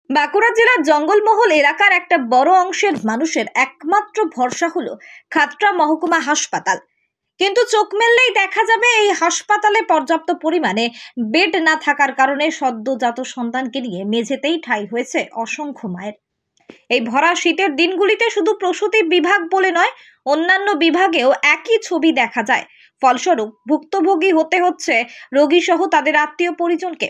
বাঁকুড়া জেলার জঙ্গলমহল এলাকার একটা বড় অংশের মানুষের একমাত্র ভরসা হলো খাতড়া মহকুমা হাসপাতাল। কিন্তু চোখ মেললেই দেখা যাবে এই হাসপাতালে পর্যাপ্ত পরিমাণে বেড না থাকার কারণে সদ্যজাত সন্তানকে নিয়ে মেঝেতেই ঠাঁই হয়েছে অসংখ্য মায়ের। এই ভরা শীতের দিনগুলিতে শুধু প্রসূতি বিভাগ বলে নয়, অন্যান্য বিভাগেও একই ছবি দেখা যায়। ফলস্বরূপ ভুক্তভোগী হতে হচ্ছে রোগী সহ তাদের আত্মীয় পরিজনকে।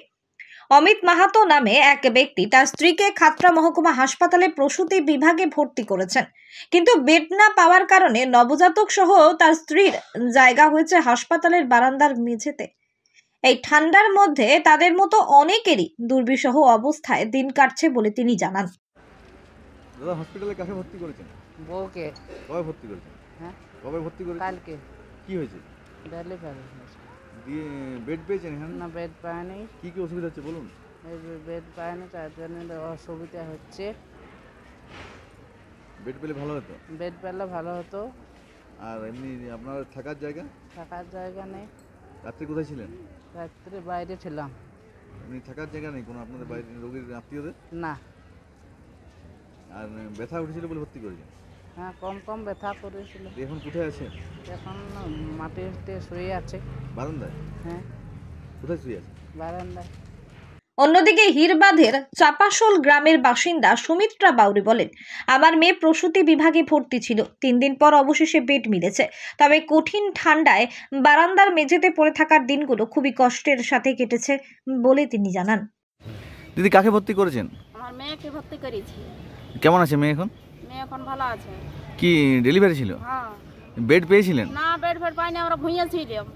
অমিত মাহাতো নামে এক ব্যক্তি তার স্ত্রীকে খাতড়া মহকুমা হাসপাতালে প্রসূতি বিভাগে ভর্তি করেছেন, কিন্তু বেড না পাওয়ার কারণে নবজাতক সহ তার স্ত্রীর জায়গা হয়েছে হাসপাতালের বারান্দার মেঝেতে। এই ঠান্ডার মধ্যে তাদের মতো অনেকেরই দুর্বিষহ অবস্থায় দিন কাটছে বলে তিনি জানান। দাদা, হসপিটালে কাকে ভর্তি করেছেন? বউকে। কবে ভর্তি করেছেন? হ্যাঁ, কবে ভর্তি করেছেন? কালকে। কি হয়েছে? ডেলিভারি হয়েছে। দিয়ে বেড পেয়েছেন? হ্যাঁ না, বেড পায়নি। কি কি অসুবিধা হচ্ছে বলুন? এই বেড পায়নি, তার জন্য অসুবিধা হচ্ছে। বেড পেলে ভালো হতো। বেড পেলে ভালো হতো। আর এমনি আপনার থাকার জায়গা? থাকার জায়গা নেই। রাত্রে কোথায় ছিলেন? রাত্রে বাইরে ছিলাম। এমনি থাকার জায়গা নেই কোনো আপনাদের বাইরে রোগীর আত্মীয়দের? না। আর ব্যথা উঠেছিল বলে ভর্তি করেছেন? হ্যাঁ, কম কম ব্যথা করেছিল। এখন কোথায় আছে? এখন মাটিতে শুয়ে আছে। বারান্দায়? হ্যাঁ। কোথায় শুয়ে আছে? বারান্দায়। অন্যদিকে হিরবাঁধের চাপাশোল গ্রামের বাসিন্দা সুমিত্রা বাউরি বলেন, আমার মেয়ে প্রসূতি বিভাগে ভর্তি ছিল, 3 দিন পর অবশেষে বেড মিলেছে। তবে কঠিন ঠান্ডায় বারান্দার মেঝেতে পড়ে থাকার দিনগুলো খুবই কষ্টের সাথে কেটেছে বলে তিনি জানান। দিদি, কাকে ভর্তি করেছেন? আমার মেয়েকে ভর্তি করেছি। কেমন আছে মেয়ে এখন? মেয়ে এখন ভালো আছে। কি ডেলিভারি ছিল? হ্যাঁ। বেড পেয়েছিলেন? না, বেড পাইনি, আমরা ভুঁইয়েছিলাম।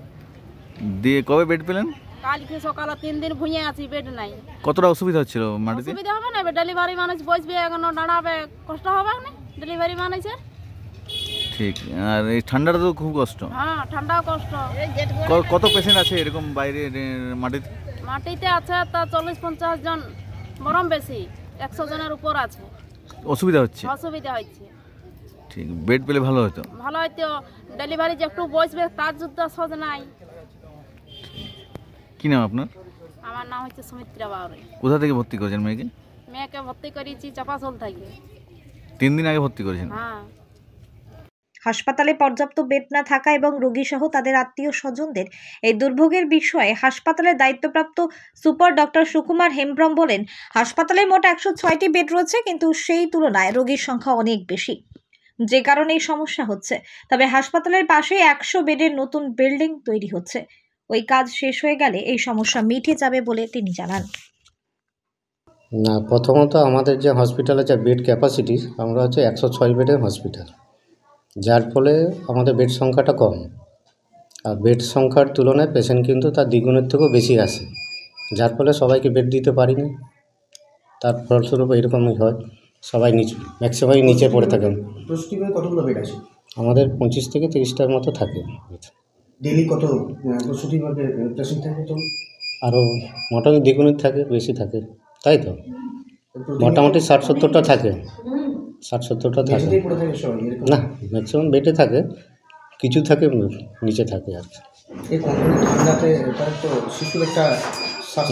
দিয়ে কবে বেড পেলেন? কালকে সকালে 3 দিন ভুঁইয়ে আছি, বেড নাই। কতটা অসুবিধা হচ্ছিল মাটিতে? অসুবিধা হবে না, ডেলিভারি মানুষ বসবে, এখন দাঁড়াবে, কষ্ট হবে না ডেলিভারি মানুষের। ঠিক। আর এই ঠান্ডাটা তো খুব কষ্ট। হ্যাঁ, ঠান্ডাও কষ্ট। কত পেশেন্ট আছে এরকম বাইরে মাটিতে? মাটিতে আছে তা 40-50 জন, বরং বেশি, 100 জনের উপর আছে। অসুবিধা হচ্ছে? অসুবিধা হচ্ছে। ঠিক। বেড পেলে ভালো হতো। ভালো হয়তো, ডেলিভারি যে একটু বসবে তার যুদ্ধ সহজ নাই। কি নাম আপনার? আমার নাম হচ্ছে সুমিত্রা বাউরি। কোথা থেকে ভর্তি করেছেন মেয়েকে? মেয়েকে ভর্তি করেছি চাপাশোল থেকে। 3 দিন আগে ভর্তি করেছেন? হ্যাঁ। হাসপাতালে পর্যাপ্ত বেড না থাকা এবং রোগী সহ তাদের আত্মীয় স্বজনদের এই দুর্ভোগের বিষয়ে হাসপাতালের দায়িত্বপ্রাপ্ত সুপার ডক্টর সুকুমার হেমব্রম বলেন, হাসপাতালে মোট 106টি বেড রয়েছে, কিন্তু সেই তুলনায় রোগীর সংখ্যা অনেক বেশি, যে কারণে এই সমস্যা হচ্ছে। তবে হাসপাতালের পাশে 100 বেডের নতুন বিল্ডিং তৈরি হচ্ছে, ওই কাজ শেষ হয়ে গেলে এই সমস্যা মিটে যাবে বলে তিনি জানান। না, প্রথমত আমাদের যে হসপিটালের যে বেড ক্যাপাসিটি, আমরা হচ্ছে 106 বেডের হসপিটাল, যার ফলে আমাদের বেড সংখ্যাটা কম। আর বেড সংখ্যার তুলনায় পেশেন্ট কিন্তু তার দ্বিগুণের থেকেও বেশি আসে, যার ফলে সবাইকে বেড দিতে পারি না। তার ফলস্বরূপ এরকমই হয়, সবাই ম্যাক্সিমাম নিচে পড়ে থাকেন। প্রসূতি বিভাগে কতগুলো বেড আছে? আমাদের 25 থেকে 30টার মতো থাকে। ডেলি কত প্রসূতি বিভাগে পেশেন্ট থাকে? তো আরও মোটামুটি দ্বিগুণের থাকে, বেশি থাকে, তাই তো মোটামুটি 60-70টা থাকে। 60-70টা থাকে মেঝেতেই পড়ে থাকে সবাই এরকম? না, ম্যাক্সিমাম বেডে থাকে, কিছু থাকে নিচে থাকে আর কি। এই কনকনে ঠান্ডাতে তার তো শিশুর একটা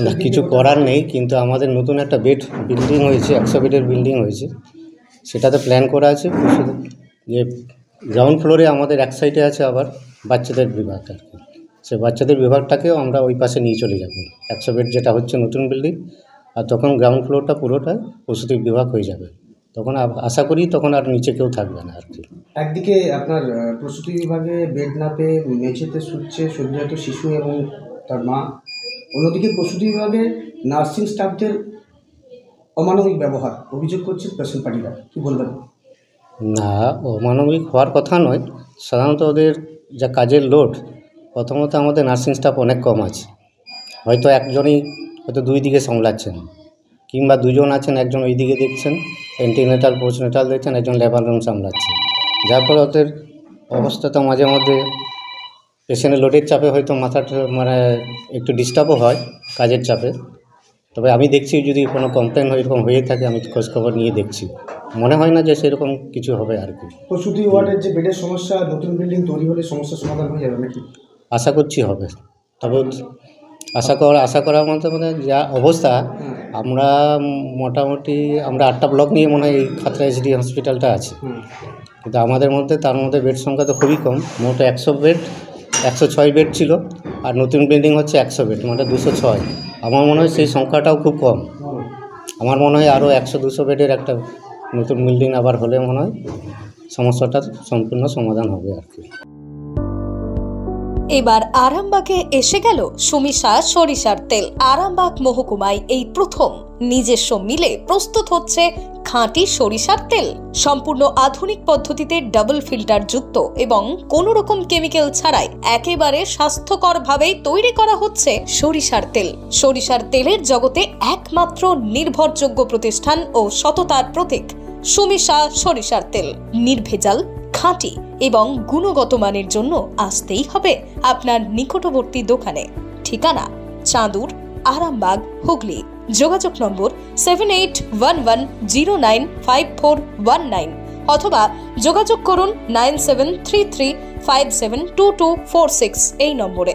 না, কিছু করার নেই, কিন্তু আমাদের নতুন একটা বেড বিল্ডিং হয়েছে, 100 বেডের বিল্ডিং হয়েছে, সেটাতে প্ল্যান করা আছে। যে গ্রাউন্ড ফ্লোরে আমাদের এক সাইডে আছে আবার বাচ্চাদের বিভাগ আর কি, সে বাচ্চাদের বিভাগটাকেও আমরা ওই পাশে নিয়ে চলে যাব। 100 বেড যেটা হচ্ছে নতুন বিল্ডিং, আর তখন গ্রাউন্ড ফ্লোরটা পুরোটা প্রসূতি বিভাগ হয়ে যাবে। তখন আশা করি তখন আর নিচে কেউ থাকবে না আর কি। একদিকে আপনার প্রসূতি বিভাগে বেড না পেয়ে মেঝেতে শুচ্ছে সদ্যজাত শিশু এবং তার মা, অন্যদিকে প্রসূতি বিভাগে নার্সিং স্টাফদের অমানবিক ব্যবহার অভিযোগ করছে পেশেন্ট পার্টিরা, কী বলবেন? না, অমানবিক হওয়ার কথা নয়, সাধারণত ওদের যা কাজের লোড, প্রথমত আমাদের নার্সিং স্টাফ অনেক কম আছে, হয়তো একজনই হয়তো 2 দিকে সামলাচ্ছেন, কিংবা 2 জন আছেন, একজন ওই দিকে দেখছেন অ্যান্টিনেটাল পোস্টনেটাল দেখছেন, একজন লেবার রুম সামলাচ্ছেন, যার ফলে ওদের অবস্থাটা মাঝে মধ্যে পেশেন্টের লোডের চাপে হয়তো মাথাটা মানে একটু ডিস্টার্বও হয় কাজের চাপে। তবে আমি দেখছি যদি কোনো কমপ্লেন এরকম হয়ে থাকে, আমি খোঁজখবর নিয়ে দেখছি, মনে হয় না যে সেরকম কিছু হবে আর কি। প্রসূতি ওয়ার্ডের যে বেডের সমস্যা, নতুন বিল্ডিং তৈরি হলে সমস্যার সমাধান হয়ে যাবে নাকি? আশা করছি হবে, তবে আশা করার মধ্যে মানে যা অবস্থা আমরা মোটামুটি আমরা 8টা ব্লক নিয়ে মনে হয় এই খাতড়া এইচডি হসপিটালটা আছে, কিন্তু আমাদের মধ্যে তার মধ্যে বেড সংখ্যা তো খুবই কম। মোট 100 বেড, 106 বেড ছিল, আর নতুন বিল্ডিং হচ্ছে 100 বেড, মানে 206। আমার মনে হয় সেই সংখ্যাটাও খুব কম। আমার মনে হয় আরও 100-200 বেডের একটা নতুন বিল্ডিং আবার হলে মনে হয় সমস্যাটা সম্পূর্ণ সমাধান হবে আর কি। এবার আরামবাগে এসে গেল সুমিশা সরিষার তেল। আরামবাগ মহকুমায় এই প্রথম নিজস্ব মিলে প্রস্তুত হচ্ছে খাঁটি সরিষার তেল। সম্পূর্ণ আধুনিক পদ্ধতিতে ডাবল ফিল্টার যুক্ত এবং কোনো রকম কেমিক্যাল ছাড়াই একেবারে স্বাস্থ্যকর ভাবেই তৈরি করা হচ্ছে সরিষার তেল। সরিষার তেলের জগতে একমাত্র নির্ভরযোগ্য প্রতিষ্ঠান ও সততার প্রতীক সুমিশা সরিষার তেল। নির্ভেজাল, খাঁটি এবং গুণগত মানের জন্য আসতেই হবে আপনার নিকটবর্তী দোকানে। ঠিকানা চাঁদুর, আরামবাগ, হুগলি। যোগাযোগ নম্বর 7811095419 অথবা যোগাযোগ করুন 9733572246 এই নম্বরে।